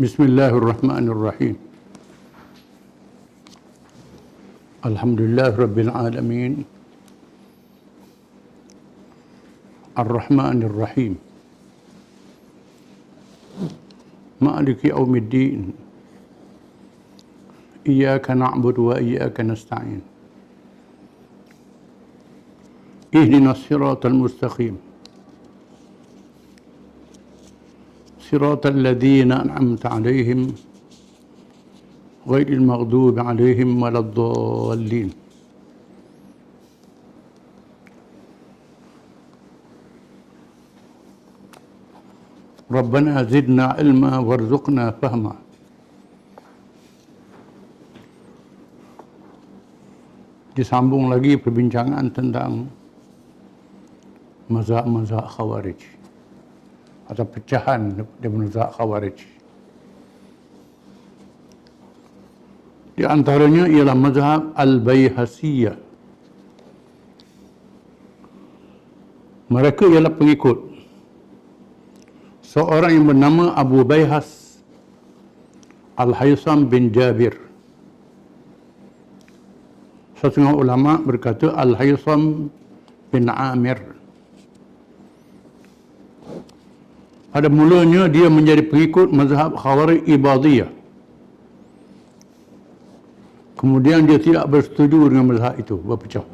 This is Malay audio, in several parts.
Bismillahirrahmanirrahim. Alhamdulillah Rabbil Alamin. Ar-Rahmanir Rahim. Maliki yaumiddin. Iyyaka na'budu wa iyyaka nasta'in. Ihdinas siratal mustaqim. Siratal ladzina an'amta 'alaihim ghairil maghdubi 'alaihim waladdallin. Rabbana zidna ilma warzuqna fahma. Disambung lagi perbincangan tentang mazhab-mazhab Khawarij atau pecahan dari mazhab Khawarij. Di antaranya ialah mazhab Al-Baihasiyah. Mereka ialah pengikut seorang yang bernama Abu Baihas Al-Haytham bin Jabir. Setengah ulama berkata Al-Haytham bin Amir. Pada mulanya dia menjadi pengikut mazhab Khawarij Ibadiyah. Kemudian dia tidak bersetuju dengan mazhab itu, berpecah.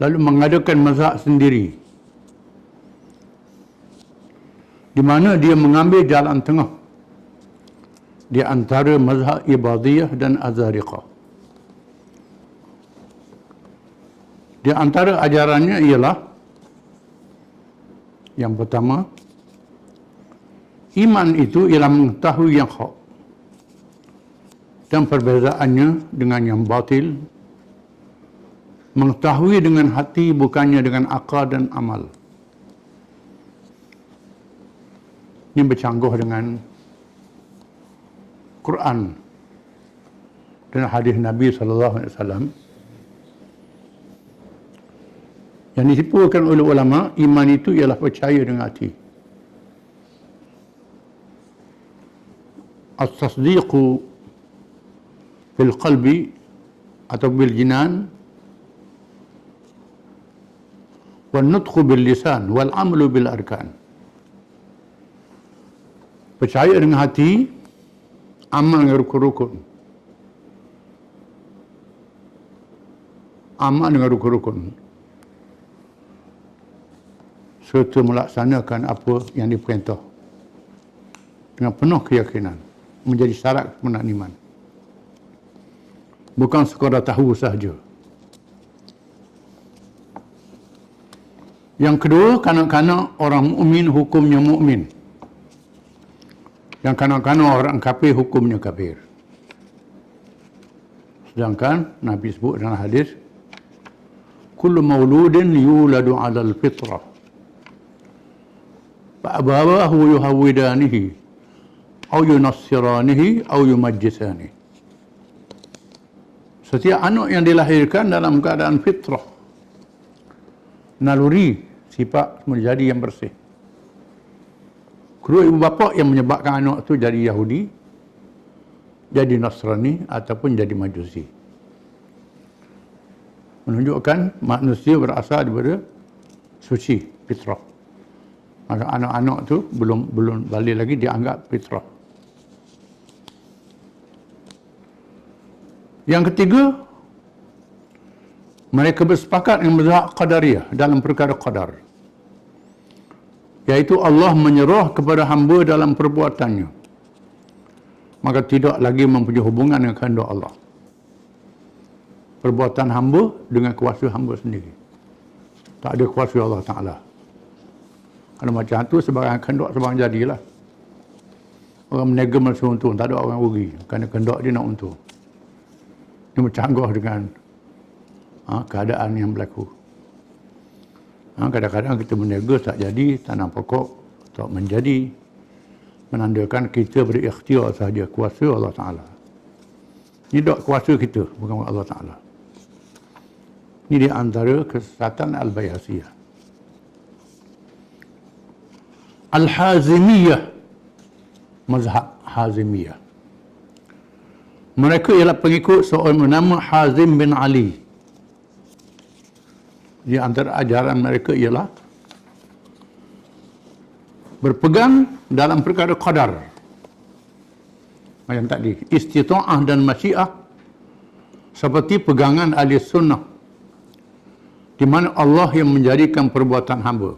Lalu mengadakan mazhab sendiri, di mana dia mengambil jalan tengah di antara mazhab Ibadiyah dan Azariqah. Di antara ajarannya ialah yang pertama, iman itu ialah mengetahui yang hak dan perbezaannya dengan yang batil, mengetahui dengan hati bukannya dengan akal dan amal. Ini bercanggah dengan Quran dan hadis Nabi SAW. Yang disimpulkan oleh ulama, iman itu ialah percaya dengan hati. At-tasdiqu bil qalbi atau bil jinan, wal nutqu bil lisan, wal amalu bil arkan. Percaya dengan hati, amal dengan rukun-rukun. Amal dengan rukun-rukun, serta melaksanakan apa yang diperintah dengan penuh keyakinan, menjadi syarat kesempurnaan iman. Bukan sekadar tahu sahaja. Yang kedua, kanak-kanak orang mukmin hukumnya mukmin. Yang kanak-kanak orang kafir hukumnya kafir. Sedangkan Nabi sebut dalam hadis, kullu mauludin yuladu 'alal fitrah. Fa'abawahu yuhawwidanihi aw yunassiranihi aw yumajjisanihi. Setiap anak yang dilahirkan dalam keadaan fitrah, naluri sifat menjadi yang bersih. Kedua ibu bapa yang menyebabkan anak itu jadi Yahudi, jadi Nasrani ataupun jadi Majusi. Menunjukkan manusia berasal daripada suci, fitrah. Maka anak-anak tu belum balik lagi dianggap fitrah. Yang ketiga, mereka bersepakat dengan mazhab Qadariyah dalam perkara qadar, iaitu Allah menyerah kepada hamba dalam perbuatannya, maka tidak lagi mempunyai hubungan dengan kehendak Allah. Perbuatan hamba dengan kuasa hamba sendiri, tak ada kuasa Allah Ta'ala. Kalau macam tu sebarang kehendak sebarang jadilah. Orang meniaga mesti untung, tak ada orang rugi kerana kehendak dia nak untung. Ini bercanggah dengan keadaan yang berlaku. Kadang-kadang kita meniaga tak jadi, tanam pokok tak menjadi, menandakan kita berikhtiar sahaja, kuasa Allah Ta'ala. Ini tak kuasa kita, bukan Allah Ta'ala. Ini di antara kesesatan Al-Baihasiyah. Al-Hazimiyah, mazhab Hazimiyah. Mereka ialah pengikut seorang bernama Hazim bin Ali. Di antara ajaran mereka ialah berpegang dalam perkara qadar. Macam tadi, istita'ah dan masyiah seperti pegangan ahli sunnah, di mana Allah yang menjadikan perbuatan hamba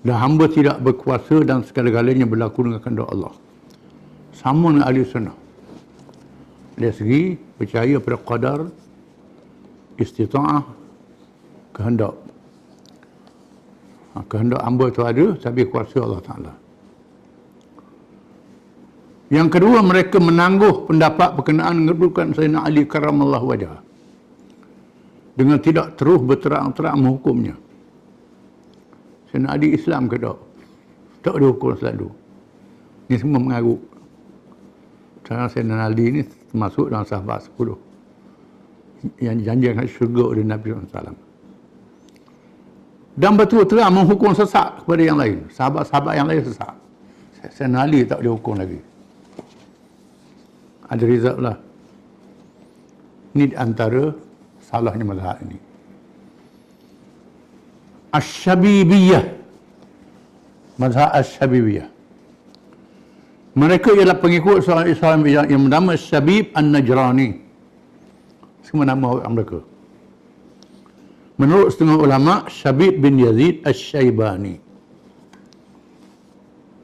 dan hamba tidak berkuasa dan segala-galanya berlaku dengan kehendak Allah. Sama dengan ahli sunnah. Dari segi percaya pada qadar, istita'ah, kehendak. Kehendak hamba itu ada, tapi kuasa Allah Ta'ala. Yang kedua, mereka menangguh pendapat berkenaan kedudukan Sayyidina Ali karamallahu wajah dengan tidak terus berterang-terang menghukumnya. Sayyidina Ali Islam ke tak? Tak ada hukum selalu. Ini semua mengarut. Sekarang Sayyidina Ali ini termasuk dalam sahabat 10 yang dijanjikan syurga oleh Nabi SAW. Dan betul terang menghukum sesat kepada yang lain. Sahabat-sahabat yang lain sesat. Sayyidina Ali tak dihukum lagi. Ada rizal lah. Ini di antara salahnya mazhab ini. Asy-Syabibiyah. Mazhab Asy-Syabibiyah. Mereka ialah pengikut seorang Islam yang bernama Syabib An-Najrani. Semua nama orang mereka. Menurut setengah ulama, Syabib bin Yazid Asy-Syaibani.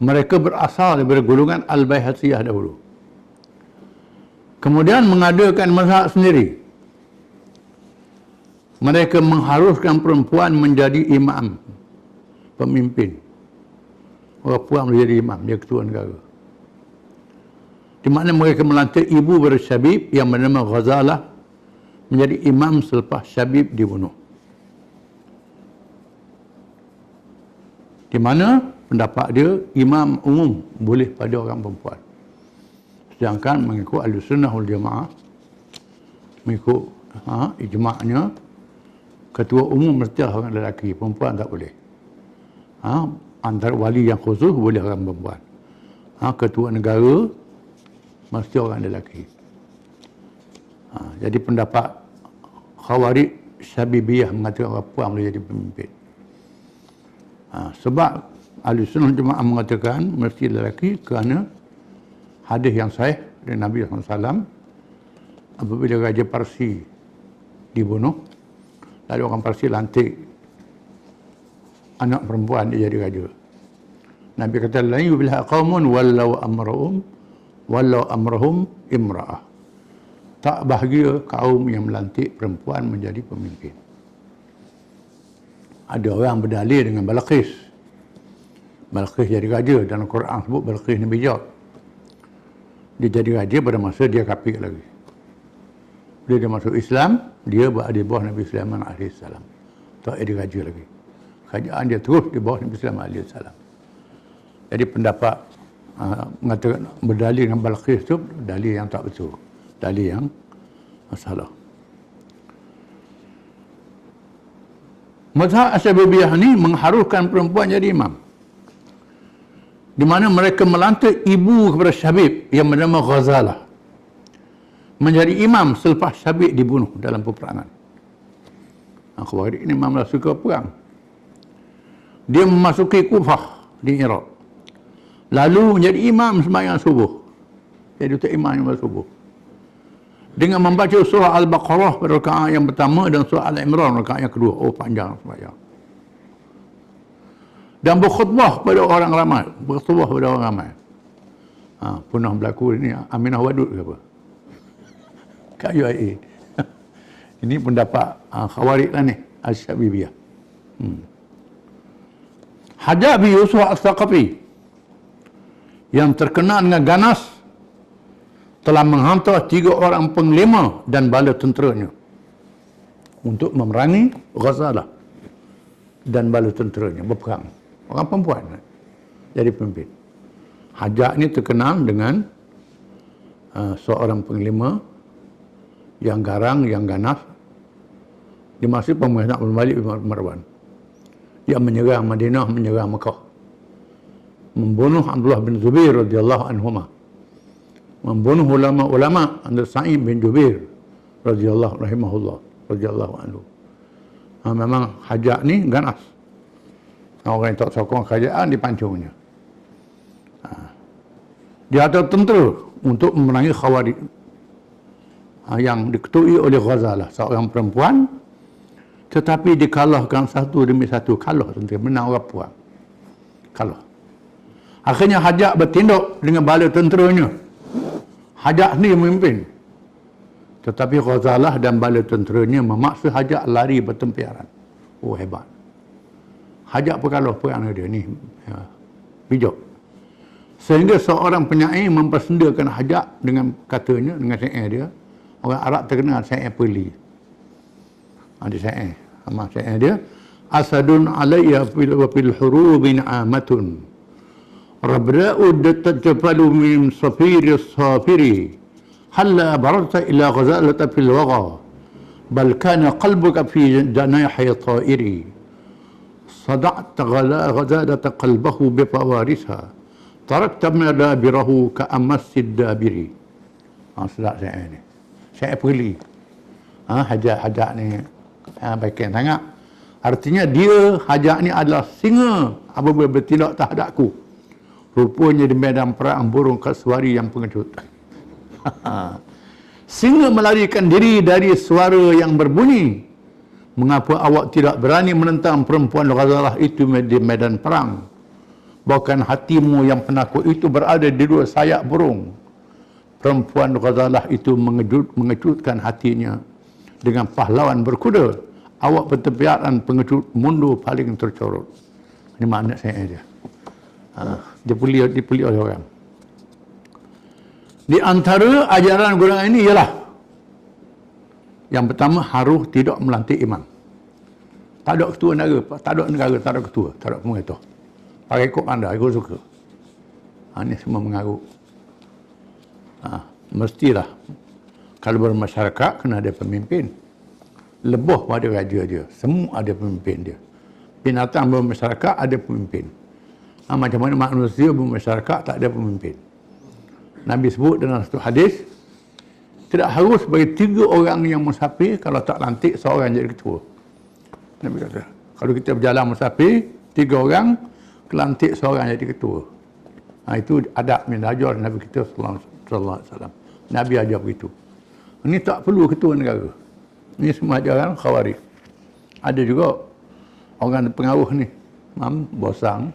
Mereka berasal daripada golongan Al-Baihaqiyah dahulu. Kemudian mengadakan mazhab sendiri. Mereka mengharuskan perempuan menjadi imam, pemimpin. Orang puan menjadi imam, dia ketua negara. Di mana mereka melantik ibu bersyabib yang bernama Ghazalah menjadi imam selepas Syabib dibunuh. Di mana pendapat dia imam umum boleh pada orang perempuan. Sedangkan mengikut Ahlussunnah wal Jamaah, mengikut ijma'nya, ketua umum mesti orang lelaki, perempuan tak boleh. Antara wali yang khusus boleh orang perempuan. Ketua negara mesti orang lelaki. Jadi pendapat Khawarij Syabibiyah mengatakan orang puan boleh jadi pemimpin. Sebab Ahlussunnah Jemaah mengatakan mesti lelaki kerana hadis yang sahih dari Nabi SAW apabila Raja Parsi dibunuh, lalu orang Parsi lantik anak perempuan dia jadi raja. Nabi kata, la yubilha qaumun wallau amrahum imra'ah. Tak bahagia kaum yang melantik perempuan menjadi pemimpin. Ada orang berdalil dengan Balqis. Balqis jadi raja, dalam Quran sebut Balqis ni bijak. Dia jadi raja pada masa dia kafir lagi. Bila dia masuk Islam, dia berada di bawah Nabi Sulaiman AS. Tak jadi raja lagi. Kerajaan dia terus di bawah Nabi Sulaiman AS. Jadi pendapat mengatakan berdalil dengan Balqis itu dalil yang tak betul, dalil yang salah. Mazhab Asy-Syabibiyah ini mengharuskan perempuan jadi imam, di mana mereka melantik ibu kepada Syabib yang bernama Ghazalah menjadi imam selepas Syabib dibunuh dalam peperangan. Khawarij ini memang suka perang. Dia memasuki Kufah di Iraq, lalu menjadi imam sembahyang subuh. Jadi itu imam yang subuh dengan membaca surah Al-Baqarah pada rakaat yang pertama dan surah Al-Imran rakaat yang kedua. Oh, panjang sembahyang. Dan berkhutbah pada orang ramai. Berkhutbah pada orang ramai. Pernah berlaku ini Aminah Wadud ke apa? Kat UIA. Ini pendapat Khawarij lah ni, Asy-Syabibiyah. Hajjaj bin Yusuf Al-Thaqafi yang terkenal dengan ganas telah menghantar 3 orang panglima dan bala tenteranya untuk memerangi Ghazalah dan bala tenteranya berperang. Orang perempuan jadi pemimpin. Hajjaj ini terkenal dengan seorang panglima yang garang, yang ganas di masa pemerintahan Abdul Malik bin Marwan. Dia menyerang Madinah, menyerang Mekah. membunuh Abdullah bin Zubair radhiyallahu anhuma, membunuh ulama-ulama antara Sa'id bin Jubair radhiyallahu rahimahullah radhiyallahu anhu. Memang hajat ni ganas. Orang yang tak sokong kerajaan dipancungnya. Dia ada tentera untuk memenangi Khawarij yang diketuai oleh Ghazalah, seorang perempuan, tetapi dikalahkan satu demi satu. Kalah tentera, menang orang puan. Kalah. Akhirnya Hajjaj bertindak dengan bala tenteranya. Hajjaj ni memimpin. Tetapi Ghazalah dan bala tenteranya memaksa Hajjaj lari bertempiaran. Oh, hebat. Hajjaj berkalah perang dia ni. Bijak. Sehingga seorang penyair mempersendakan Hajjaj dengan katanya, dengan syair dia. Orang Arab terkenal syair Peli. Ada syair. Sama syair dia. Asadun alayya fil hurubin amatun. Rabra'u tajfalu min safiri safiri. Halla barazta ila ghazalata fil waga. Bal kana qalbuka fi janahi ta'iri. Sada'ta ghazalata qalbahu bifawarisha. Tarakta madabirahu ka'amassid dabiri. Sedap syair ni. Syair Peli. Hajjaj ni baikkan sangat. Artinya dia, Hajjaj ni adalah singa apabila bertindak terhadapku. Rupanya di medan perang burung kasuari yang pengecut. Singa melarikan diri dari suara yang berbunyi. Mengapa awak tidak berani menentang perempuan Ghazalah itu di medan perang? Bahkan hatimu yang penakut itu berada di dua sayap burung. Perempuan Ghazalah itu mengejutkan hatinya dengan pahlawan berkuda. Awak bertempiaran pengecut mundur paling tercorot. Ini makna saya dia. Dipuli oleh orang. Di antara ajaran golongan ini ialah yang pertama, harus tidak melantik imam. Tak ada ketua negara, tak ada negara, tak ada ketua, tak ada pemerintah. Pakai ikut anda, ikut suka. Ini semua mengaku. Mestilah kalau bermasyarakat kena ada pemimpin. Lebih pada raja dia, semua ada pemimpin dia. Binatang bermasyarakat ada pemimpin. Macam mana manusia bermasyarakat tak ada pemimpin. Nabi sebut dalam satu hadis, tidak harus bagi 3 orang yang musafir kalau tak lantik seorang jadi ketua. Nabi kata, kalau kita berjalan musafir, 3 orang, kelantik seorang jadi ketua. Itu adab yang ajar Nabi kita sallallahu alaihi wasallam. Nabi ajar begitu. Ini tak perlu ketua negara. Ini semua ajaran Khawarij. Ada juga orang pengaruh ni, bosang,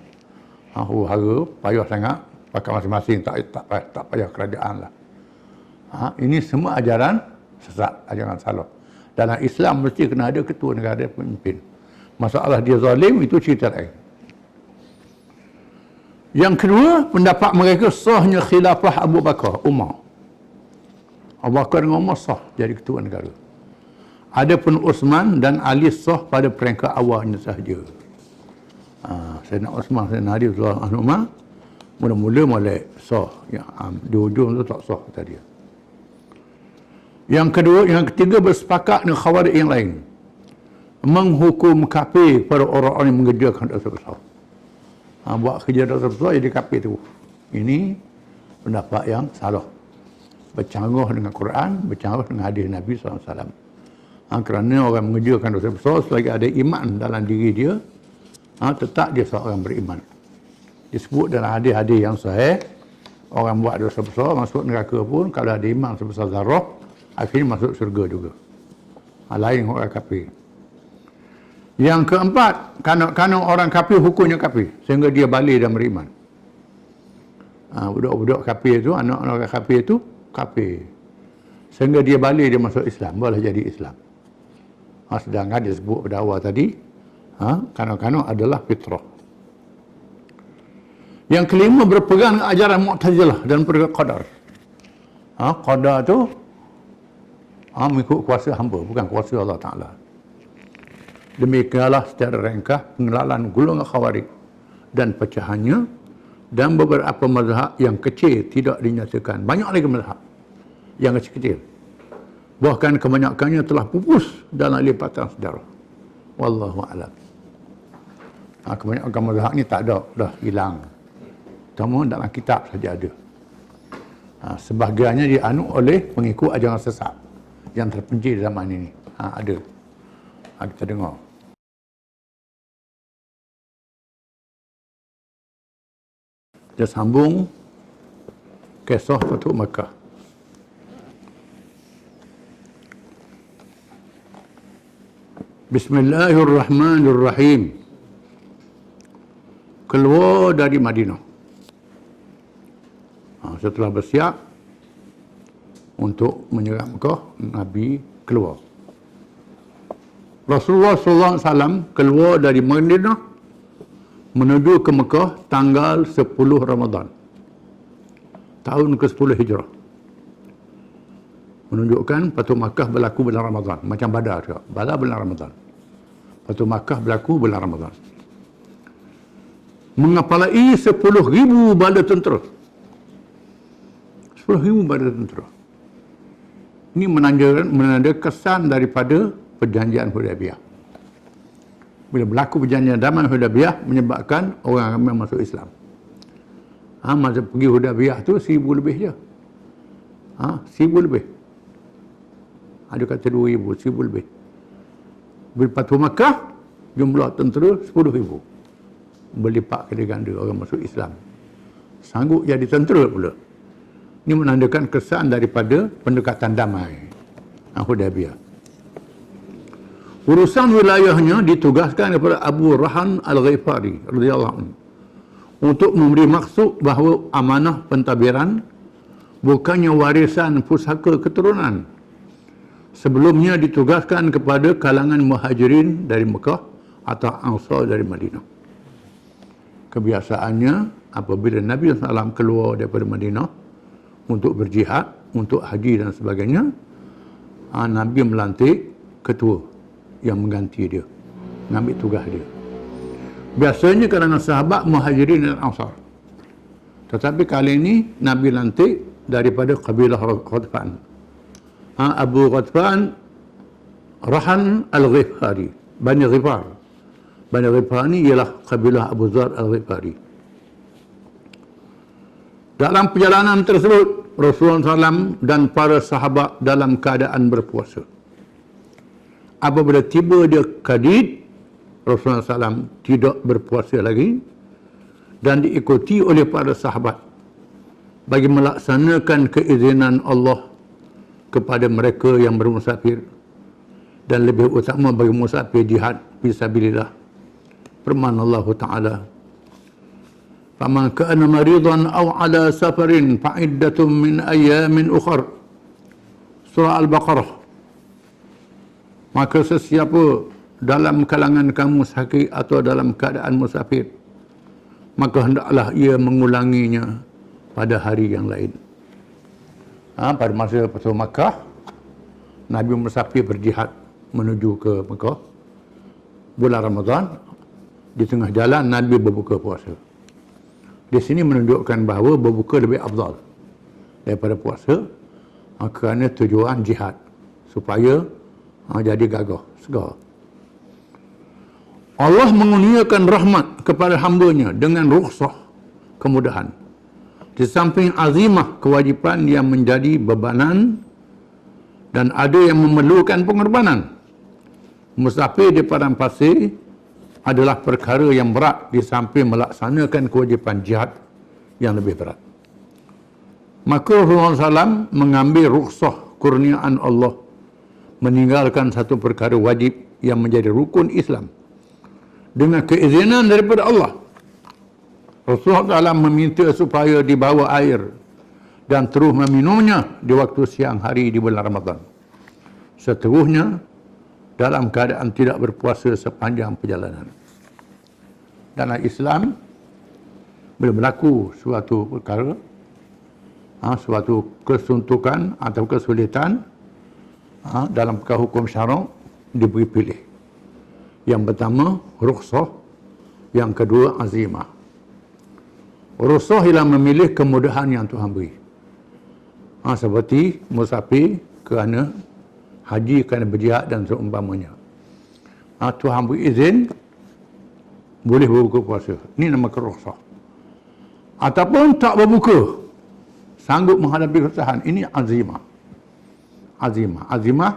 huru-hara, payah sangat, pakai masing-masing, tak payah kerajaan lah. Ini semua ajaran sesat, ajaran salah. Dalam Islam mesti kena ada ketua negara, pemimpin. Masalah dia zalim, itu cerita lain. Yang kedua, pendapat mereka sahnya khilafah Abu Bakar, Umar. Abu Bakar dengan Umar sah jadi ketua negara. Adapun Uthman dan Ali sah pada peringkat awalnya sahaja. Sayyidina Uthman, Sayyidina Ali mula-mula molek sah. Di hujung tu tak sah kata dia. Yang ketiga bersepakat dengan Khawarij yang lain. Menghukum kafir pada orang-orang yang mengerjakan dosa besar. Buat kerja dosa besar jadi kafir tu. Ini pendapat yang salah. Bercanggah dengan Quran, bercanggah dengan hadis Nabi SAW. Kerana orang mengerjakan dosa besar selagi ada iman dalam diri dia, tetap dia seorang beriman. Disebut dalam hadis-hadis yang sahih, orang buat dosa besar masuk neraka pun kalau ada iman sebesar zarah, akhirnya masuk syurga juga. Lain orang kafir. Yang keempat, kerana orang kafir hukumnya kafir, sehingga dia balik dan beriman. Budak-budak kafir itu, anak-anak kafir itu kafir, sehingga dia balik, dia masuk Islam, boleh jadi Islam. Sedangkan dia sebut pada awal tadi, kanak-kanak adalah fitrah. Yang kelima, berpegang dengan ajaran Mu'tazilah dan perkara qadar. Qadar tu mengikut kuasa hamba, bukan kuasa Allah Ta'ala. Demikianlah secara ringkas pengenalan golongan Khawarij dan pecahannya, dan beberapa mazhab yang kecil tidak dinyatakan. Banyak lagi mazhab yang kecil-kecil. Bahkan kebanyakannya telah pupus dalam lipatan sejarah. Wallahu a'lam. Kebanyakan mazhab ni tak ada, dah hilang. terutama dalam kitab saja ada. Sebahagiannya dianut oleh pengikut ajaran sesat yang terpencil zaman ini. Ada. Kita dengar. Kita sambung kisah Fatuk Makkah. Bismillahirrahmanirrahim. Keluar dari Madinah. Setelah bersiap untuk menyerang Mekah, Nabi keluar. Rasulullah SAW keluar dari Madinah menuju ke Mekah tanggal 10 Ramadan. Tahun ke-10 Hijrah. Menunjukkan Fatuk Makkah berlaku bulan Ramadan. Macam Badar juga. Badar bulan Ramadan. Fatuk Makkah berlaku bulan Ramadan. Mengapalai 10,000 bala tentera. 10,000 bala tentera. Ini menanda kesan daripada perjanjian Hudaybiyah. Bila berlaku perjanjian damai Hudaybiyah menyebabkan orang ramai masuk Islam. Masa pergi Hudaybiyah tu 1,000 lebih je. 1,000 lebih. Ada kata 2,000, 1,000 lebih. Bila Fatuk Makkah, jumlah tentera 10,000. Berlipat kali ganda orang masuk Islam. Sanggup jadi tentera pula. Ini menandakan kesan daripada pendekatan damai Hudaybiyah. Urusan wilayahnya ditugaskan kepada Abu Rahan Al-Ghifari radhiyallahu anhu untuk memberi maksud bahawa amanah pentadbiran bukannya warisan pusaka keturunan. Sebelumnya ditugaskan kepada kalangan muhajirin dari Mekah atau Ansar dari Madinah. Kebiasaannya apabila Nabi SAW keluar daripada Madinah untuk berjihad, untuk haji dan sebagainya, Nabi melantik ketua yang mengganti dia, mengambil tugas dia. Biasanya kalangan sahabat muhajirin dan Ansar. Tetapi kali ini Nabi lantik daripada kabilah Ghatfan. Abu Ghatfan Rahan Al-Ghifari, Bani Ghifar. Bani Ghifar ini ialah kabilah Abu Dzar Al-Ghifari. Dalam perjalanan tersebut, Rasulullah SAW dan para sahabat dalam keadaan berpuasa. Apabila tiba dia Qadid, Rasulullah SAW tidak berpuasa lagi dan diikuti oleh para sahabat bagi melaksanakan keizinan Allah kepada mereka yang bermusafir dan lebih utama bagi musafir jihad fisabilillah. Firman Allah Ta'ala, "Faman kana maridan aw ala safarin fa'iddatun min ayyamin ukhra." Surah Al-Baqarah. Maka sesiapa dalam kalangan kamu sakit atau dalam keadaan musafir, maka hendaklah ia mengulanginya pada hari yang lain. Pada masa Fatuk Makkah, Nabi musafir berjihad menuju ke Mekah. Bulan Ramadan, di tengah jalan Nabi berbuka puasa. Di sini menunjukkan bahawa berbuka lebih afdal daripada puasa, kerana tujuan jihad supaya jadi gagah, segar. Allah mengurniakan rahmat kepada hamba-Nya dengan rukhsah, kemudahan. Di samping azimah kewajipan yang menjadi bebanan dan ada yang memerlukan pengorbanan. Musafir di padang pasir adalah perkara yang berat di samping melaksanakan kewajipan jihad yang lebih berat. Maka Rasulullah SAW mengambil rukhsah kurniaan Allah, meninggalkan satu perkara wajib yang menjadi rukun Islam dengan keizinan daripada Allah. Rasulullah SAW meminta supaya dibawa air dan terus meminumnya di waktu siang hari di bulan Ramadan. Seterusnya dalam keadaan tidak berpuasa sepanjang perjalanan. Dalam Islam, bila berlaku suatu perkara, suatu kesuntukan atau kesulitan, dalam perkara hukum syarak diberi pilih. Yang pertama, rukhsah. Yang kedua, azimah. Rukhsah ialah memilih kemudahan yang Tuhan beri. Seperti musafir kerana haji, kerana berjihad dan seumpamanya. Tuhan beri izin, boleh berbuka puasa. Ini nama rukhsah. ataupun tak berbuka, sanggup menghadapi kesusahan. Ini azimah. Azimah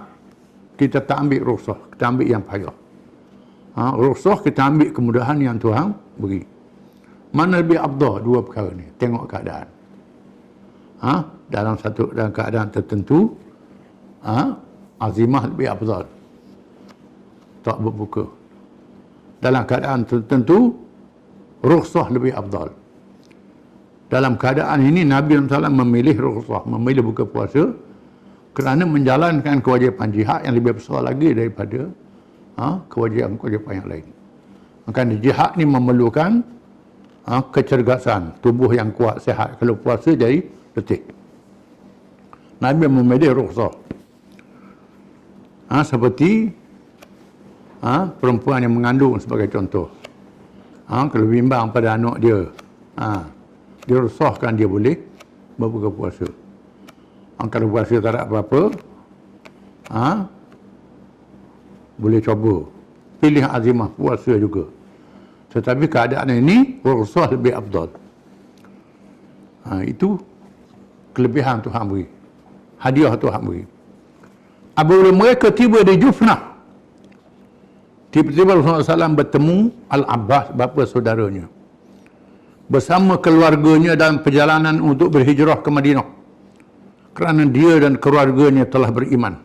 kita tak ambil rukhsah, kita ambil yang payah. Rukhsah kita ambil kemudahan yang Tuhan beri. Mana lebih afdal dua perkara ni? Tengok keadaan. Dalam keadaan tertentu, azimah lebih afdal, tak berbuka. Dalam keadaan tertentu, rukhsah lebih afdal. Dalam keadaan ini Nabi SAW memilih rukhsah, memilih buka puasa kerana menjalankan kewajipan jihad yang lebih besar lagi daripada kewajipan yang lain. Maka jihad ni memerlukan kecergasan, tubuh yang kuat, sihat. Kalau puasa jadi letih. Nabi memilih rukhsah. Seperti perempuan yang mengandung sebagai contoh. Kalau bimbang pada anak dia, dia rukhsahkan dia boleh berbuka puasa. Kalau puasa tak ada apa-apa, boleh coba. Pilih azimah puasa juga. Tetapi keadaan ini, rukhsah lebih afdal. Itu kelebihan Tuhan beri. Hadiah Tuhan beri. Apabila mereka tiba di Jufnah, tiba-tiba Rasulullah SAW bertemu Al-Abbas, bapa saudaranya, bersama keluarganya dalam perjalanan untuk berhijrah ke Madinah. Kerana dia dan keluarganya telah beriman.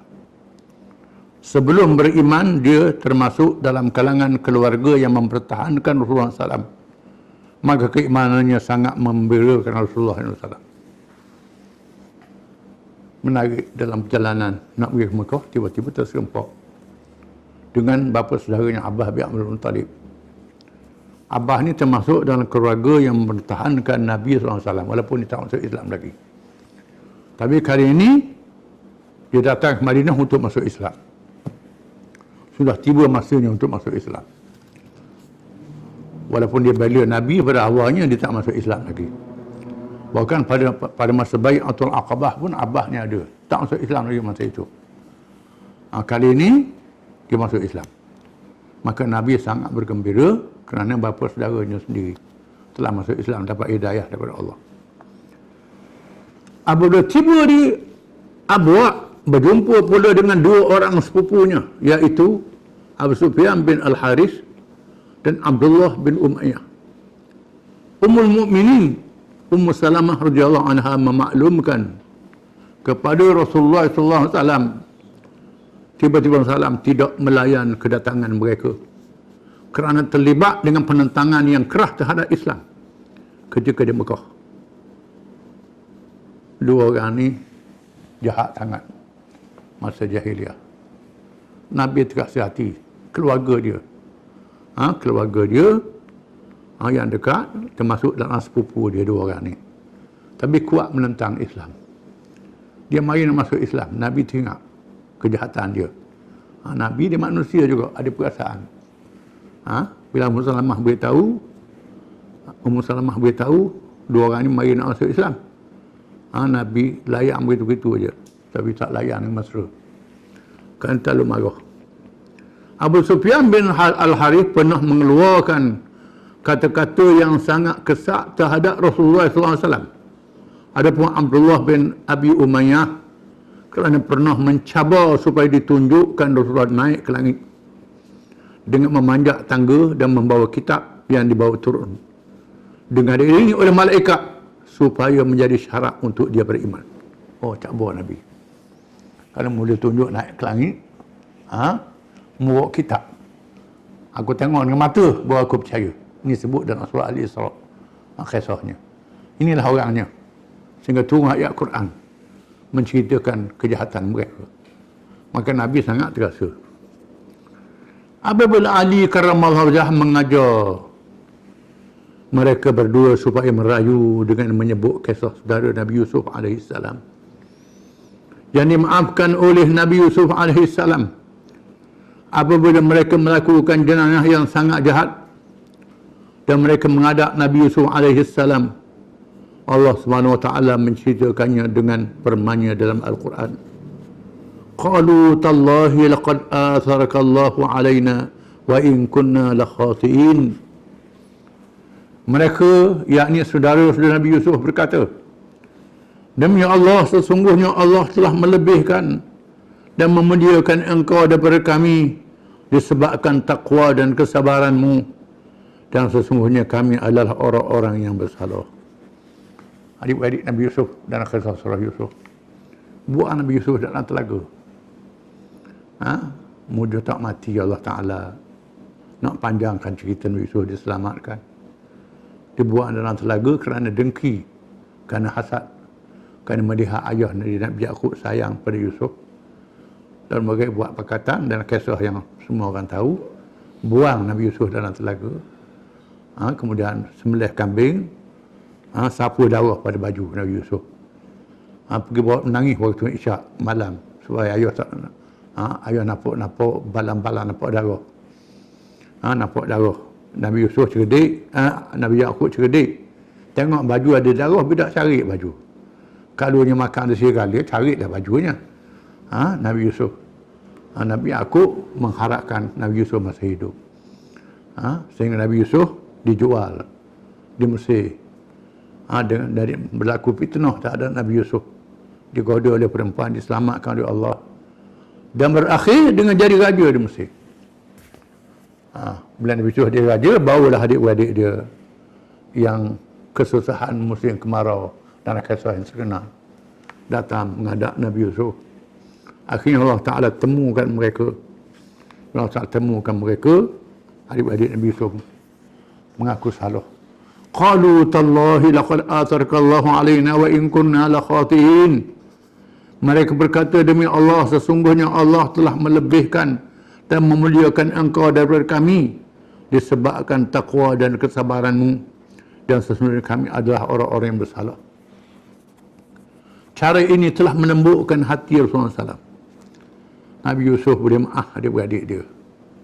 Sebelum beriman, dia termasuk dalam kalangan keluarga yang mempertahankan Rasulullah SAW. Maka keimanannya sangat membelakan Rasulullah SAW. Menarik dalam perjalanan nak pergi ke Mekah, tiba-tiba terserempak dengan bapa saudaranya Abbas bin Abdul Muttalib. Abbas ni termasuk dalam keluarga yang mempertahankan Nabi SAW walaupun dia tak masuk Islam lagi. Tapi kali ini dia datang ke Madinah untuk masuk Islam. Sudah tiba masanya untuk masuk Islam. Walaupun dia bela Nabi pada awalnya, dia tak masuk Islam lagi. Bahkan pada masa Bai'atul Aqabah pun Abbasnya ada, tak masuk Islam lagi masa itu. Kali ini dia masuk Islam. Maka Nabi sangat bergembira kerana bapa saudaranya sendiri telah masuk Islam, dapat hidayah daripada Allah. Apabila tiba di Abwa, berjumpa pula dengan dua orang sepupunya, iaitu Abu Sufyan bin Al-Haris dan Abdullah bin Umayyah. Ummul Mukminin Ummu Salamah radhiyallahu anha memaklumkan kepada Rasulullah sallallahu alaihi wasallam, tiba-tiba Rasulullah tidak melayan kedatangan mereka kerana terlibat dengan penentangan yang keras terhadap Islam ketika di Mekah. Dua orang ni jahat sangat masa jahiliah. Nabi terkasih hati keluarga dia, yang dekat, termasuk dalam sepupu dia dua orang ni, tapi kuat menentang Islam. Dia mari nak masuk Islam, Nabi tengok kejahatan dia. Nabi dia manusia juga, ada perasaan. Bila Ummu Salamah beritahu dua orang ni mari nak masuk Islam, Nabi layan begitu-begitu aja, tapi tak layan dengan mesra. Kan terlalu marah. Abu Sufyan bin Al-Harith pernah mengeluarkan kata-kata yang sangat kesak terhadap Rasulullah SAW. Adapun Abdullah bin Abi Umayyah kerana pernah mencabar supaya ditunjukkan Rasulullah naik ke langit dengan memanjat tangga dan membawa kitab yang dibawa turun dengan diiringi oleh malaikat supaya menjadi syarat untuk dia beriman. Cabar Nabi. Kalau mula tunjuk naik ke langit, membawa kitab. Aku tengok dengan mata, baru aku percaya. Ini sebut dalam surah Al-Isra, kisahnya. Inilah orangnya. Sehingga turun ayat Quran menceritakan kejahatan mereka. Maka Nabi sangat terasa. Apabila Ali karramallahu wajhah mengajar mereka berdua supaya merayu dengan menyebut kisah saudara Nabi Yusuf AS yang dimaafkan oleh Nabi Yusuf AS, apabila mereka melakukan jenayah yang sangat jahat dan mereka menghadap Nabi Yusuf AS, Allah SWT menceritakannya dengan firman-Nya dalam Al-Quran. Qalu tallahi laqad atharakallahu alaina wa in kunna lakhati'in. Mereka, yakni saudara-saudara Nabi Yusuf berkata, demi Allah, sesungguhnya Allah telah melebihkan dan memuliakan engkau daripada kami disebabkan takwa dan kesabaranmu, dan sesungguhnya kami adalah orang-orang yang bersalah. Adik-adik Nabi Yusuf dan kisah surah Yusuf, buat Nabi Yusuf dalam telaga. Mudah tak mati Allah Ta'ala nak panjangkan cerita Nabi Yusuf diselamatkan. Dibuat dalam telaga kerana dengki, kerana hasad, kerana melihat ayah Nabi Yaqub sayang pada Yusuf, dan mereka buat perkataan dan kisah yang semua orang tahu. Buang Nabi Yusuf dalam telaga, kemudian sembelih kambing, sapu darah pada baju Nabi Yusuf, pergi bawa menangis waktu isyak malam supaya ayah tak ayah nampak balang-balang nampak darah, nampak darah. Nabi Yusuf cerdik, Nabi Yaqub cerdik, tengok baju ada darah, dia tak cari baju. Kalau dia makan tersiral, dia cari dah bajunya. Nabi Yusuf, Nabi Yaqub mengharapkan Nabi Yusuf masih hidup, sehingga Nabi Yusuf dijual di Mesir. Dari berlaku fitnah tak ada Nabi Yusuf, digoda oleh perempuan, diselamatkan oleh Allah, dan berakhir dengan jadi raja di Mesir. Bila Nabi Yusuf dia raja, barulah adik-beradik dia yang kesusahan musim kemarau dan kisah yang terkenal datang menghadap Nabi Yusuf. Akhirnya Allah Ta'ala temukan mereka. Allah Ta'ala temukan mereka, adik-adik Nabi Yusuf mengaku salah. Qalu tallahi laqad atharkallahu alaina wa in kunna la khati'in. Mereka berkata, demi Allah, sesungguhnya Allah telah melebihkan dan memuliakan engkau daripada kami disebabkan takwa dan kesabaranmu, dan sesungguhnya kami adalah orang-orang yang bersalah. Cara ini telah melembutkan hati Rasulullah SAW. Nabi Yusuf boleh maaf adik-beradik dia,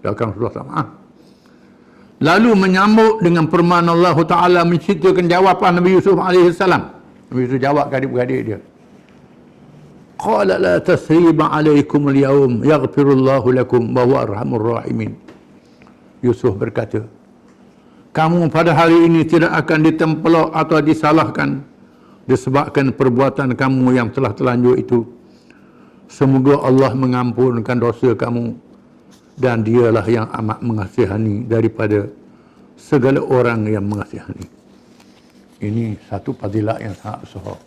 doakan Rasulullah SAW maaf. Lalu menyambut dengan firman Allah Ta'ala menceritakan jawapan Nabi Yusuf AS. Nabi Yusuf jawab ke adik-beradik dia, qala la tasriba alaikum al-yawm yaghfirullahu lakum wa huwa arhamur rahimin. Yusuf berkata, kamu pada hari ini tidak akan ditempelok atau disalahkan disebabkan perbuatan kamu yang telah terlanjur itu. Semoga Allah mengampunkan dosa kamu, dan dialah yang amat mengasihani daripada segala orang yang mengasihani. Ini satu fadilat yang sangat besar,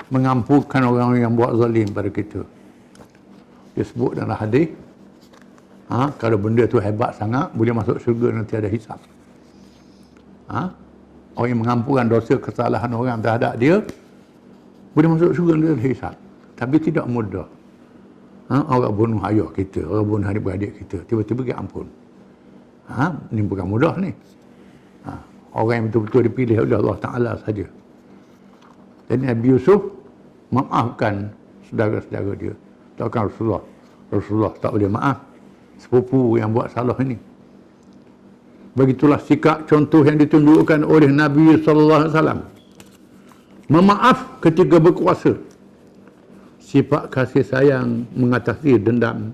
mengampunkan orang yang buat zalim pada kita. Disebut dalam hadis, kalau benda tu hebat sangat, boleh masuk syurga nanti ada hisab. Orang yang mengampunkan dosa kesalahan orang terhadap dia boleh masuk syurga nanti ada hisab. Tapi tidak mudah. Orang bunuh ayah kita, orang bunuh adik-beradik kita, tiba-tiba dia ampun. Ini bukan mudah ni. Orang yang betul-betul dipilih oleh Allah Ta'ala saja. Jadi Nabi Yusuf memaafkan saudara-saudara dia. Takkan Rasulullah tak boleh maaf sepupu yang buat salah ini. Begitulah sikap contoh yang ditunjukkan oleh Nabi SAW. Memaaf ketika berkuasa. Sifat kasih sayang mengatasi dendam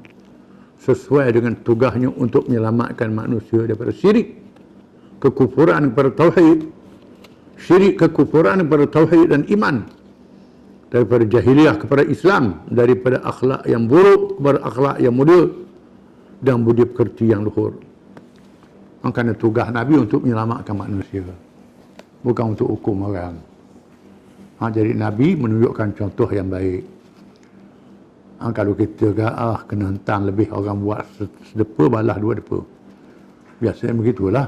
sesuai dengan tugasnya untuk menyelamatkan manusia daripada syirik, kekufuran kepada tauhid, dan iman, daripada jahiliyah kepada Islam, daripada akhlak yang buruk kepada akhlak yang mulia, dan budi pekerti yang luhur. Kerana tugas Nabi untuk menyelamatkan manusia, bukan untuk hukum orang. Jadi Nabi menunjukkan contoh yang baik. Kalau kita kena hentam lebih orang buat sedepa, balas dua depa. Biasanya begitulah.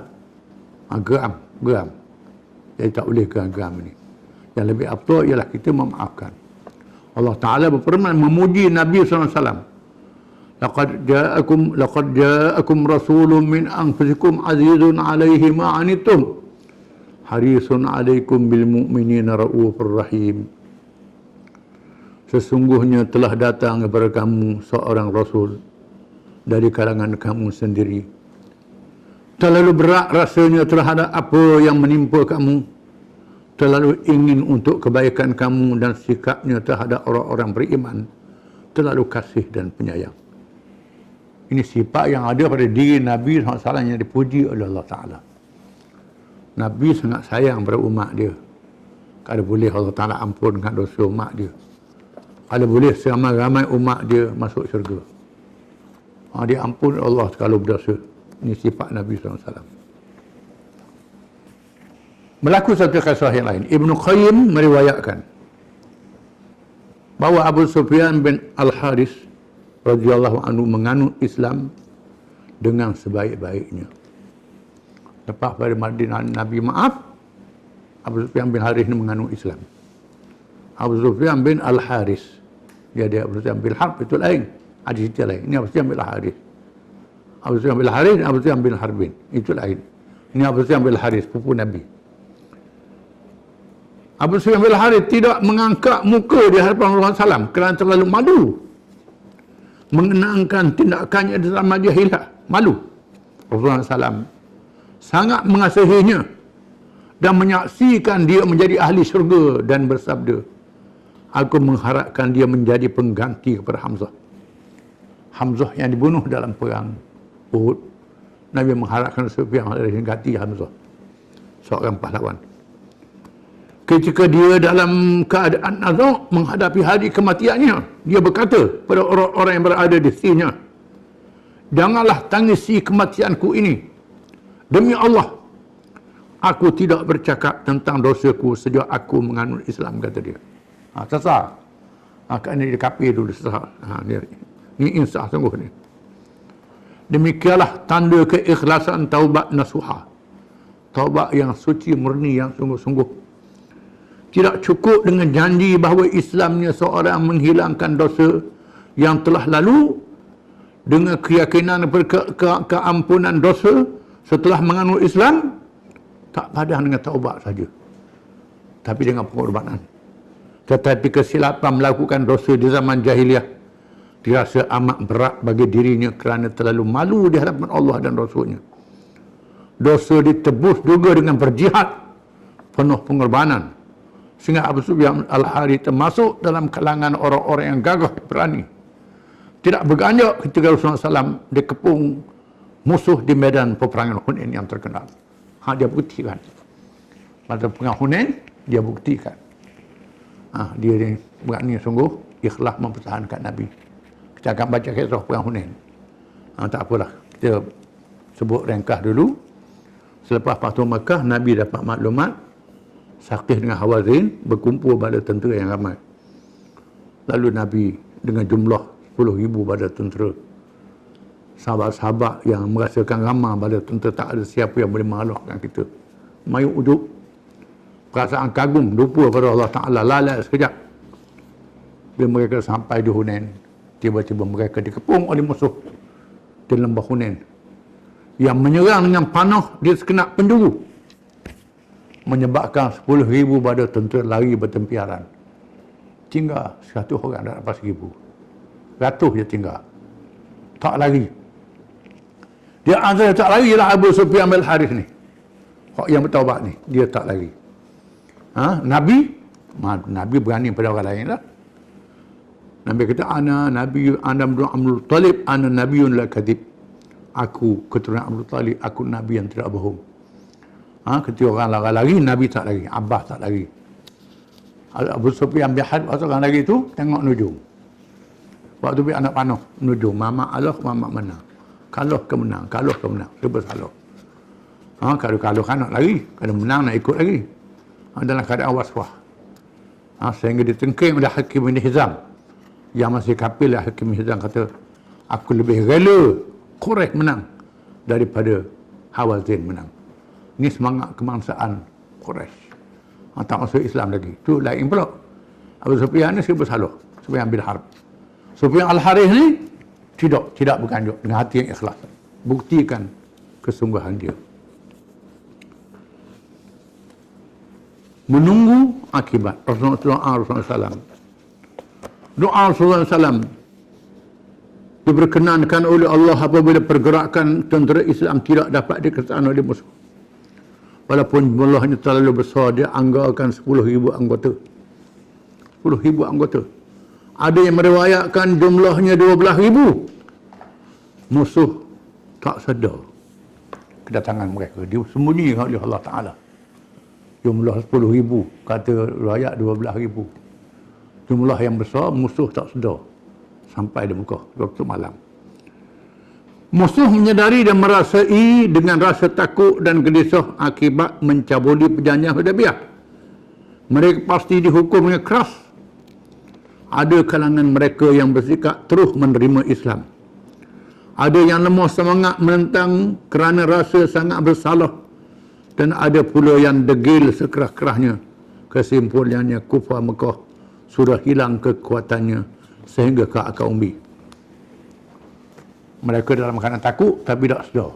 Geram. Jadi tak boleh geram ini. Yang lebih afdal ialah kita memaafkan. Allah Ta'ala berfirman memuji Nabi SAW. Laqad ja'akum rasulun min anfusikum azizun alaihi ma anittum harisun alaikum bil mu'minina raufur rahim. Sesungguhnya telah datang kepada kamu seorang Rasul dari kalangan kamu sendiri. Terlalu berat rasanya terhadap apa yang menimpa kamu. Terlalu ingin untuk kebaikan kamu, dan sikapnya terhadap orang-orang beriman terlalu kasih dan penyayang. Ini sifat yang ada pada diri Nabi SAW yang dipuji oleh Allah Ta'ala. Nabi sangat sayang pada umat dia. Kalau boleh Allah Ta'ala ampunkan dosa umat dia. Kalau boleh seramai-ramai umat dia masuk syurga. Dia ampun Allah kalau berdosa. Ini sifat Nabi SAW. Berlaku satu kisah yang lain. Ibnu Qayyim meriwayatkan bahawa Abu Sufyan bin Al-Haris radhiyallahu anhu menganut Islam dengan sebaik-baiknya. Lepas pada Madinah Nabi maaf, Abu Sufyan bin Haris ini menganut Islam. Abu Sufyan bin Al-Haris. Dia Abu Sufyan bin Harb itu lain. Ada cerita lain. Ini Abu Sufyan bin Al-Haris. Abu Sufyan bin Al-Haris dan Abu Sufyan bin Harbin. Itu lain. Ini Abu Sufyan bin Al-Haris, pupu Nabi. Abu Sufyan bin Al-Haris tidak mengangkat muka di hadapan Rasulullah SAW kerana terlalu malu mengenangkan tindakannya di zaman jahiliah. Malu. Rasulullah SAW sangat mengasihinya dan menyaksikan dia menjadi ahli syurga dan bersabda, aku mengharapkan dia menjadi pengganti kepada Hamzah. Hamzah yang dibunuh dalam perang Uhud. Nabi mengharapkan Sufyan mengganti Hamzah, seorang pahlawan. Ketika dia dalam keadaan nazar menghadapi hari kematiannya, dia berkata pada orang-orang yang berada di sisinya, janganlah tangisi kematianku ini. Demi Allah, aku tidak bercakap tentang dosaku sejak aku menganut Islam, kata dia. Sesat. Kerana dia kafir dulu, sesat. Ini insaf sungguh ni. Demikianlah tanda keikhlasan taubat nasuha. Taubat yang suci murni, yang sungguh-sungguh. Tidak cukup dengan janji bahawa Islamnya seorang menghilangkan dosa yang telah lalu dengan keyakinan keampunan dosa setelah menganut Islam, tak padan dengan taubat saja, tapi dengan pengorbanan. Tetapi kesilapan melakukan dosa di zaman jahiliah dirasa amat berat bagi dirinya kerana terlalu malu di hadapan Allah dan Rasulnya. Dosa ditebus juga dengan berjihad penuh pengorbanan, sehingga Abu Sufyan Al-Harith termasuk dalam kalangan orang-orang yang gagah berani. Tidak berganjak ketika Rasulullah SAW dikepung musuh di medan peperangan Hunain yang terkenal. Dia buktikan. Pada perang Hunain, dia buktikan. Dia ni berani sungguh, ikhlas mempertahankan Nabi. Kita akan baca kisah perang Hunain. Tak apalah, kita sebut ringkas dulu. Selepas Fathu Makkah, Nabi dapat maklumat Saqif dengan Hawazin berkumpul pada tentera yang ramai. Lalu Nabi dengan jumlah 10,000 pada tentera, sahabat-sahabat yang merasakan ramah pada tentera, tak ada siapa yang boleh mengalahkan kita. Mayu ujub, perasaan kagum, lupa pada Allah Ta'ala, lalai sekejap. Bila mereka sampai di Hunain, tiba-tiba mereka dikepung oleh musuh di lembah Hunain yang menyerang dengan panah di sekenap penjuru, menyebabkan 10,000 pada tentera lari bertempiaran. Tinggal 100 orang dalam 1,000. Ratus je tinggal. Tak lari. Dia antara tak lari ialah Abu Sufyan bin Al-Harith ni. Yang bertaubat ni. Dia tak lari. Nabi berani pada orang lain lah. Nabi kata, ana bin Abdul Talib, ana nabiyyun la kadhib. Aku keturunan Abdul Talib, aku Nabi yang tidak bohong. Ketika orang lari, Nabi tak lari. Abbas tak lari. Abu Sufyan bin Harb, orang lari tu, tengok nujum. Waktu dia anak panah, nujum. Mama Allah, mama menang. Kalah ke menang, kalah ke menang. Dia bersalah. Kalau kalah kan nak lari. Kalau menang nak ikut lagi. Dalam keadaan waswah. Sehingga ditengking oleh Hakim bin Hizam. Yang masih kapil lah, Hakim bin Hizam kata, aku lebih rela Quraisy menang daripada Hawazin menang. Ini semangat kebangsaan Quraisy. Tak masuk Islam lagi. Itu lain pula. Abu Sufyan ni serba salah. Sufyan bin Harb. Sufyan Al-Harith ni tidak berganjak dengan hati yang ikhlas. Buktikan kesungguhan dia. Menunggu akibat. Rasulullah SAW. Doa Rasulullah SAW diperkenankan oleh Allah apabila pergerakan tentera Islam tidak dapat dikesan oleh musuh. Walaupun jumlahnya terlalu besar, dia anggarkan 10,000 anggota. 10,000 anggota. Ada yang meriwayatkan jumlahnya 12,000. Musuh tak sedar kedatangan mereka. Dia sembunyi oleh Allah Ta'ala. Jumlah 10,000, kata rakyat 12,000. Jumlah yang besar, musuh tak sedar sampai di Mekah waktu malam. Musuh menyedari dan merasai dengan rasa takut dan gelisah akibat mencabuli perjanjian Hudaybiyah. Mereka pasti dihukum dengan keras. Ada kalangan mereka yang bersikap terus menerima Islam. Ada yang lemah semangat menentang kerana rasa sangat bersalah. Dan ada pula yang degil sekerah-kerahnya. Kesimpulannya kufar Mekah sudah hilang kekuatannya sehingga ke akar umbi. Mereka dalam keadaan takut tapi tak sedar.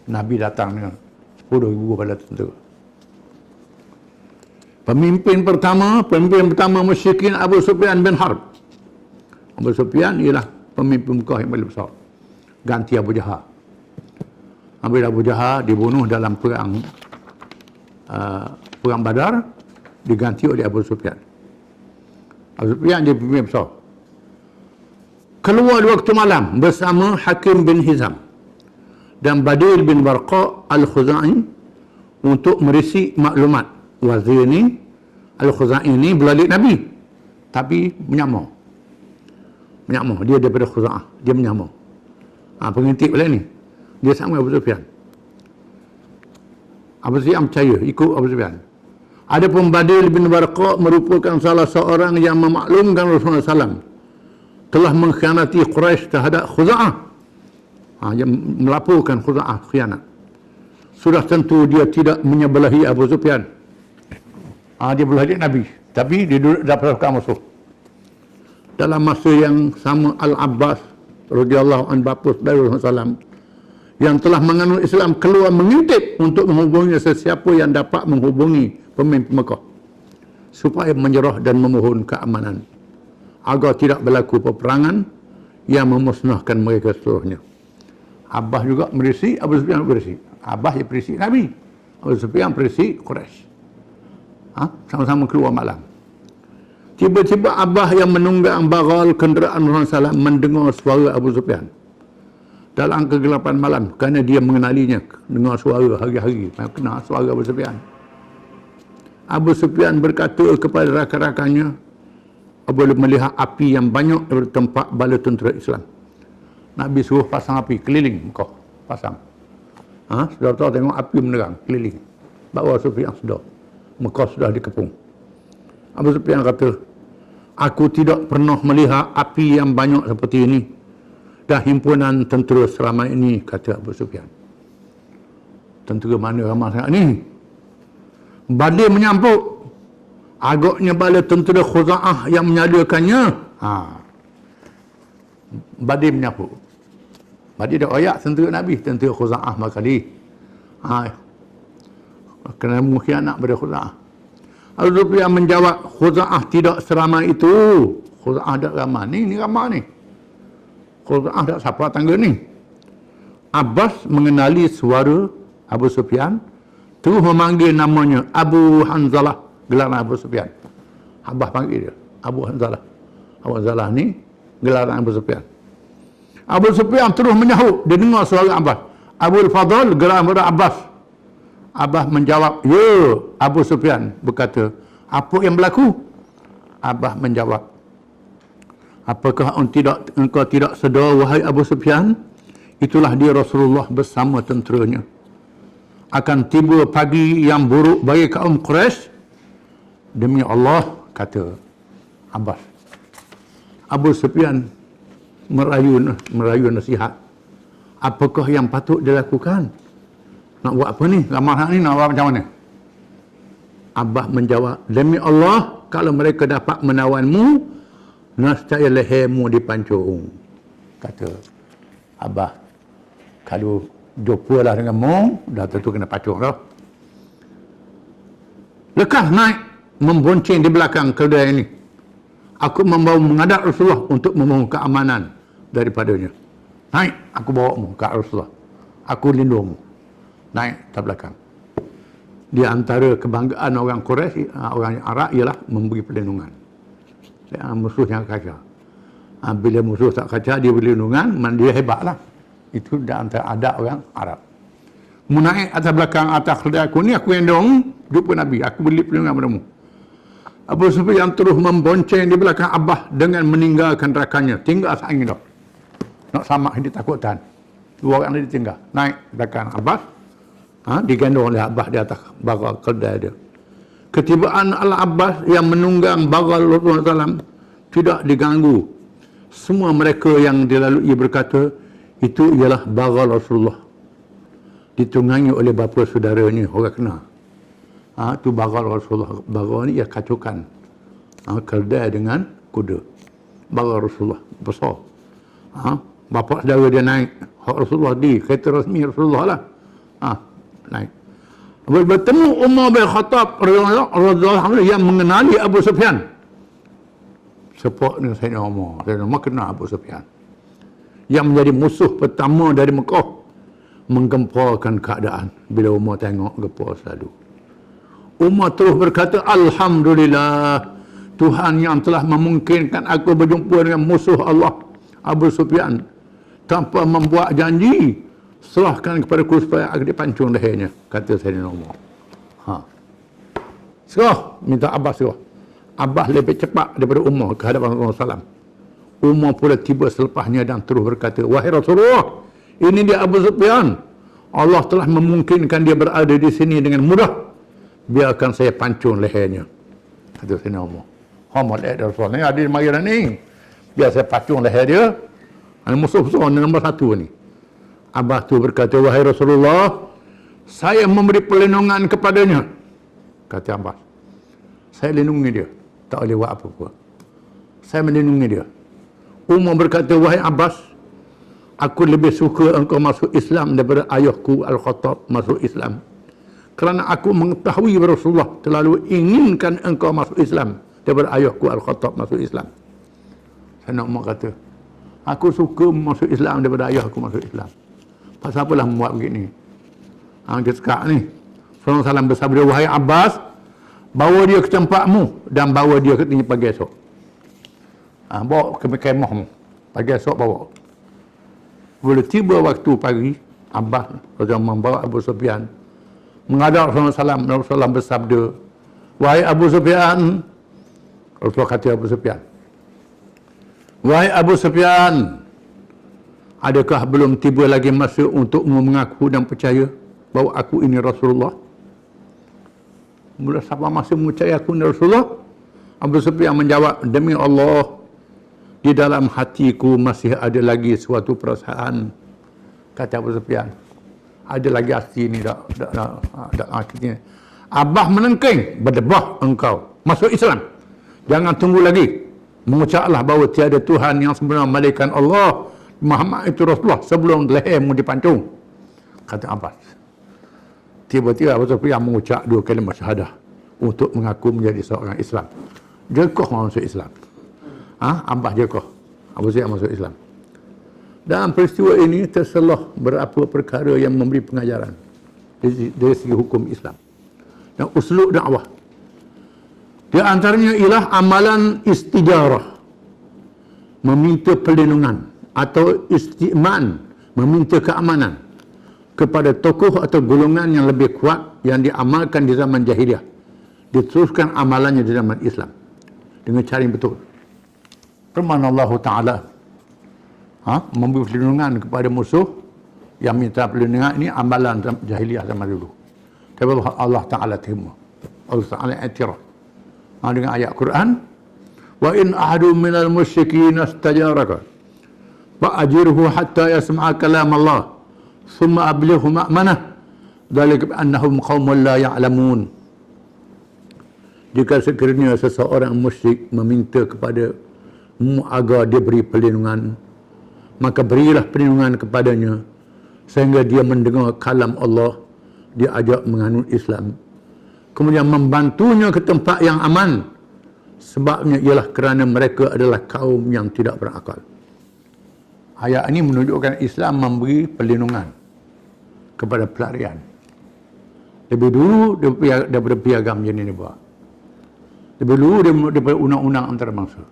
Nabi datang dengan 10,000 bala tentera. Pemimpin pertama musyrikin Abu Sufyan bin Harb. Abu Sufyan ialah pemimpin Mekah yang paling besar. Ganti Abu Jahal. Abu Jahal dibunuh dalam perang Badar, diganti oleh Abu Sufyan. Abu Sufyan dia pemimpin besar. Keluar di waktu malam bersama Hakim bin Hizam dan Badil bin Warqa Al-Khuzai untuk merisi maklumat. Wazir ni, Al-Khuzai ni belalak Nabi, tapi menyamar. Dia daripada Khuza'ah, dia menyamar. Pengintip balik ni, dia sama Abu Sufyan. Abu Sufyan percaya, ikut Abu Sufyan. Adapun Badil bin Warqa merupakan salah seorang yang memaklumkan Rasulullah SAW telah mengkhianati Quraisy terhadap Khuza'ah. Dia melaporkan Khuza'ah khianat. Sudah tentu dia tidak menyebelahi Abu Sufyan. Dia belah Nabi, tapi dia duduk dalam pasukan musuh. Dalam masa yang sama, Al-Abbas radhiyallahu anhu, bapa saudara Rasulullah SAW, yang telah menganut Islam, keluar mengintip untuk menghubungi sesiapa yang dapat menghubungi pemimpin Mekah supaya menyerah dan memohon keamanan agar tidak berlaku peperangan yang memusnahkan mereka seluruhnya. Abbas juga merisi, Abu Sufyan merisi. Abbas yang perisi Nabi, Abu Sufyan perisi Quraisy. Sama-sama keluar malam. Tiba-tiba Abbas yang menunggang bagal kenderaan Rasulullah SAW mendengar suara Abu Sufyan dalam kegelapan malam, kerana dia mengenalinya, dengar suara hari-hari, kenal suara Abu Sufyan. Abu Sufyan berkata kepada rakan-rakannya, boleh melihat api yang banyak dari tempat bala tentera Islam. Nabi suruh pasang api keliling Mekah, pasang. Sudah tahu tengok api menerang keliling. Bawa Sufyan sudah, Mekah sudah dikepung. Abu Sufyan kata, aku tidak pernah melihat api yang banyak seperti ini dan himpunan tentera selama ini, kata Abu Sufyan. Tentera mana ramai sangat ni? Badil menyampuk. Agaknya bala tentera Khuza'ah yang menyalakannya. Badil menyampuk. Badil dah ayak tentera Nabi, tentera Khuza'ah makali. Kerana mengkhianat pada Khuza'ah. Abu Sufyan menjawab, Khuza'ah tidak seramai itu. Khuza'ah tak ramai. Ni ramai ni. Khuza'ah tak siapa tangga ni. Abbas mengenali suara Abu Sufyan, terus memanggil namanya Abu Hanzalah, gelaran Abu Sufyan. Abbas panggil dia Abu Hanzalah. Abu Hanzalah ni gelaran Abu Sufyan. Abu Sufyan terus menyahut, dia dengar suara Abbas. Abu Fadl, gelaran pada Abbas. Abbas menjawab, ya. Abu Sufyan berkata, apa yang berlaku? Abbas menjawab, apakah engkau tidak sedar, wahai Abu Sufyan? Itulah dia Rasulullah bersama tenteranya. Akan tiba pagi yang buruk bagi kaum Quraisy. Demi Allah, kata Abbas. Abu Sufyan merayu nasihat. Apakah yang patut dilakukan? Nak buat apa ni? Ramah ni nak buat macam mana? Abbas menjawab, demi Allah, kalau mereka dapat menawanmu, nescaya lehermu dipancung. Kata Abbas, kalau jumpa lah dengan mu, dah tentu kena pancung dah. Lekas naik, membonceng di belakang kedai ini. Aku membawa menghadap Rasulullah untuk memohon keamanan daripadanya. Naik, aku bawa mu ke Rasulullah. Aku lindungmu. Naik ke belakang. Di antara kebanggaan orang Quraisy, orang Arab, ialah memberi perlindungan. Musuh yang kacau. Bila musuh tak kacau, dia beri perlindungan, dia hebatlah. Itu di antara adab orang Arab. Mu naik atas belakang atas kedai aku ni, aku lindung, jumpa Nabi, aku beri perlindungan padamu. Abu Sufyan terus membonceng di belakang Abbas dengan meninggalkan rakannya. Tinggal saing dah. Nak samak dia takutan. Dua orang dia tinggal. Naik belakang Abbas. Digendong oleh Abbas di atas bagal keldai dia. Ketibaan Al-Abbas yang menunggang bagal Rasulullah SAW tidak diganggu. Semua mereka yang dilalui berkata, itu ialah bagal Rasulullah. Ditunggangi oleh bapa saudaranya, orang kenal. Tu bagal Rasulullah. Bagal ni ia kacukan. Keldai dengan kuda. Bagal Rasulullah. Besar. Bapa saudara dia naik. Hak Rasulullah di kereta rasmi Rasulullah lah. Naik. Bertemu Umar bin Khattab radhiyallahu anhu yang mengenali Abu Sufyan. Sepak dengan Sayyidina Umar. Sayyidina Umar kenal Abu Sufyan. Yang menjadi musuh pertama dari Mekah. Menggemparkan keadaan. Bila Umar tengok, gempar selalu. Umar terus berkata, Alhamdulillah, Tuhan yang telah memungkinkan aku berjumpa dengan musuh Allah, Abu Sufyan, tanpa membuat janji, serahkan kepada aku supaya aku dipancung lehernya, kata Sayyidina Umar. Serah, minta Abbas serah. Abbas lebih cepat daripada Umar ke hadapan Rasulullah SAW. Umar pula tiba selepasnya dan terus berkata, wahai Rasulullah, ini dia Abu Sufyan. Allah telah memungkinkan dia berada di sini dengan mudah. Biarkan saya pancung lehernya, kata Sayyidina Umar. Umar lihat Rasulullah ni ada di mari ni. Biar saya pancung leher dia. Musuh besar ni nombor satu ni. Abbas tu berkata, wahai Rasulullah, saya memberi perlindungan kepadanya. Kata Abbas, saya lindungi dia. Tak boleh buat apa-apa. Saya melindungi dia. Umar berkata, wahai Abbas, aku lebih suka engkau masuk Islam daripada ayahku Al-Khattab masuk Islam. Kerana aku mengetahui Rasulullah terlalu inginkan engkau masuk Islam daripada ayahku Al-Khattab masuk Islam. Sayyidina Umar kata, aku suka masuk Islam daripada ayahku masuk Islam. Pasal apalah membuat begini? Dia sekarang ni, Rasulullah SAW bersabda, wahai Abbas, bawa dia ke tempatmu dan bawa dia ke tinggi pagi esok. Bawa ke kemahmu. Pagi esok bawa. Bila tiba waktu pagi, Abbas membawa Abu Sufyan menghadap Rasulullah SAW. Rasulullah bersabda, wahai Abu Sufyan, Rasulullah kata Abu Sufyan, wahai Abu Sufyan, adakah belum tiba lagi masa untukmu mengaku dan percaya bahawa aku ini Rasulullah? Mula siapa masa percaya aku ini Rasulullah? Abu Sufyan menjawab, demi Allah, di dalam hatiku masih ada lagi suatu perasaan. Kata Abu Sufyan, ada lagi hati ni tak hatinya. Abah menengking, berdebah engkau masuk Islam. Jangan tunggu lagi. Mengucaplah bahawa tiada Tuhan yang sebenar melainkan Allah, Muhammad itu Rasulullah, sebelum lehermu dipancung. Kata Abbas. Tiba-tiba Abu Sufyan mengucap dua kalimah syahadah untuk mengaku menjadi seorang Islam. Jekoh masuk Islam. Abbas jekoh. Abu Sufyan masuk Islam. Dalam peristiwa ini terselah berapa perkara yang memberi pengajaran dari segi hukum Islam dan uslub dakwah. Di antaranya ialah amalan istijarah, meminta perlindungan, atau isti'man, meminta keamanan kepada tokoh atau golongan yang lebih kuat yang diamalkan di zaman jahiliah, diteruskan amalannya di zaman Islam dengan cara yang betul. Firman Allah Ta'ala, memberi perlindungan kepada musuh yang minta perlindungan, ini amalan jahiliah zaman dulu. Tapi Allah Ta'ala terima. Allah Ta'ala i'tiraf dengan ayat Quran, wa in ahadu minal musyrikin astajaraka fa'ajirhu hatta yasma'a kalam Allah thumma ablighu ma'manah dzalika annahum qaumun la ya'lamun. Jika sekiranya seseorang musyrik meminta kepada mu agar dia beri perlindungan, maka berilah perlindungan kepadanya sehingga dia mendengar kalam Allah, dia ajak menganut Islam, kemudian membantunya ke tempat yang aman. Sebabnya ialah kerana mereka adalah kaum yang tidak berakal. Ayat ini menunjukkan Islam memberi perlindungan kepada pelarian. Lebih dulu daripada piagam jenis ni buat. Lebih dulu daripada undang-undang antarabangsa.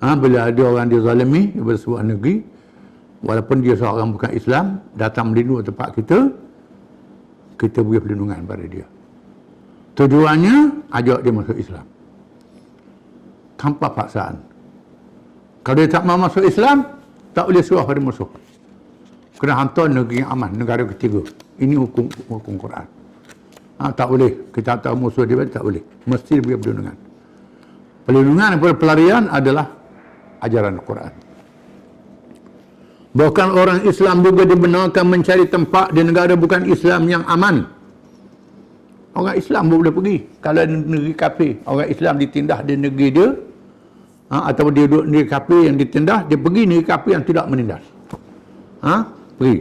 Bila ada orang dizalimi daripada sebuah negeri, walaupun dia seorang bukan Islam, datang melindungi tempat kita, kita beri perlindungan pada dia. Tujuannya ajak dia masuk Islam. Tanpa paksaan. Kalau dia tak mau masuk Islam, tak boleh suruh pada musuh. Kena hantar negeri yang aman, negara ketiga. Ini hukum Quran. Tak boleh. Kita tahu musuh dia, tak boleh. Mesti diberi perlindungan. Perlindungan kepada pelarian adalah ajaran Quran. Bahkan orang Islam juga dibenarkan mencari tempat di negara bukan Islam yang aman. Orang Islam boleh pergi. Kalau negeri kafir, orang Islam ditindas di negeri dia, atau dia duduk negeri kafir yang ditindas, dia pergi negeri kafir yang tidak menindas. Pergi.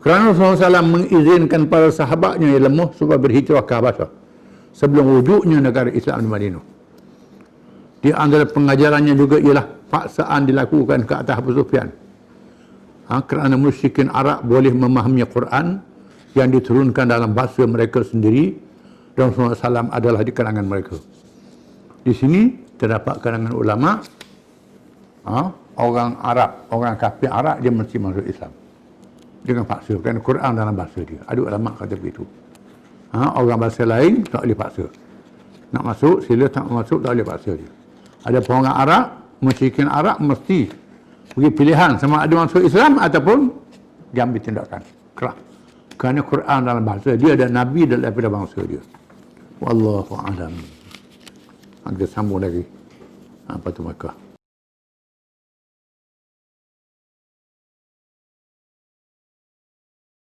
Kerana Rasulullah SAW mengizinkan para sahabatnya yang lemah supaya berhijrah ke Habasyah sebelum wujudnya negara Islam di Madinah. Di antara pengajarannya juga ialah paksaan dilakukan ke atas Abu Sufyan. Kerana musyrikin Arab boleh memahami Quran yang diturunkan dalam bahasa mereka sendiri, dan Rasulullah SAW adalah di kalangan mereka. Di sini terdapat kalangan ulama, orang Arab, orang kafir Arab, dia mesti masuk Islam dengan paksa, kerana Quran dalam bahasa dia. Ada ulama kata begitu. Orang bahasa lain tak boleh paksa. Nak masuk sila, tak masuk tak boleh paksa dia. Ada orang Arab, musyrikin Arab mesti bagi pilihan sama ada masuk Islam ataupun diambil tindakan keras. Kerana Quran dalam bahasa dia dan Nabi daripada bangsa dia. Wallahu a'lam. Kita sambung lagi. Apa tu Makkah.